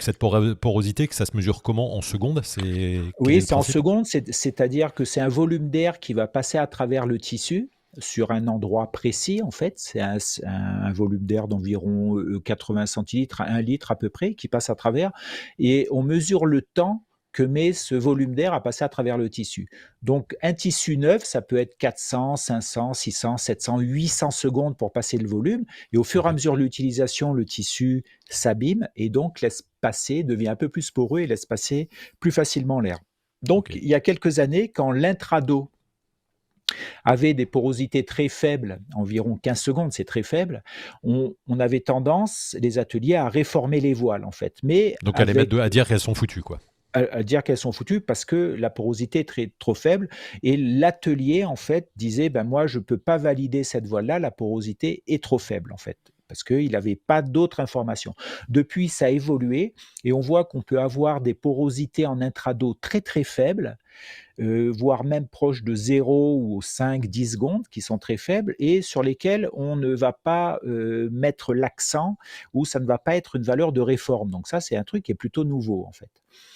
donc cette porosité, que ça se mesure comment? En secondes? Quel est Oui, le c'est en principe? secondes, c'est-à-dire que c'est un volume d'air qui va passer à travers le tissu sur un endroit précis en fait. C'est un volume d'air d'environ 80 centilitres à 1 litre à peu près qui passe à travers et on mesure le temps que met ce volume d'air à passer à travers le tissu. Donc un tissu neuf, ça peut être 400, 500, 600, 700, 800 secondes pour passer le volume et au fur et à OK. mesure de l'utilisation, le tissu s'abîme et donc laisse passer, devient un peu plus poreux et laisse passer plus facilement l'air. Donc, OK. il y a quelques années, quand l'intrado avait des porosités très faibles, environ 15 secondes, c'est très faible, on avait tendance, les ateliers, à réformer les voiles, en fait, mais Donc à avec dire qu'elles sont foutues, quoi. à dire qu'elles sont foutues parce que la porosité est trop faible et l'atelier, en fait, disait: «Ben, moi, je ne peux pas valider cette voile-là, la porosité est trop faible», en fait, parce qu'il avait pas d'autres informations. Depuis, ça a évolué et on voit qu'on peut avoir des porosités en intrado très, très faibles, voire même proches de 0 ou 5-10 secondes, qui sont très faibles et sur lesquelles on ne va pas, mettre l'accent ou ça ne va pas être une valeur de réforme. Donc ça, c'est un truc qui est plutôt nouveau, en fait.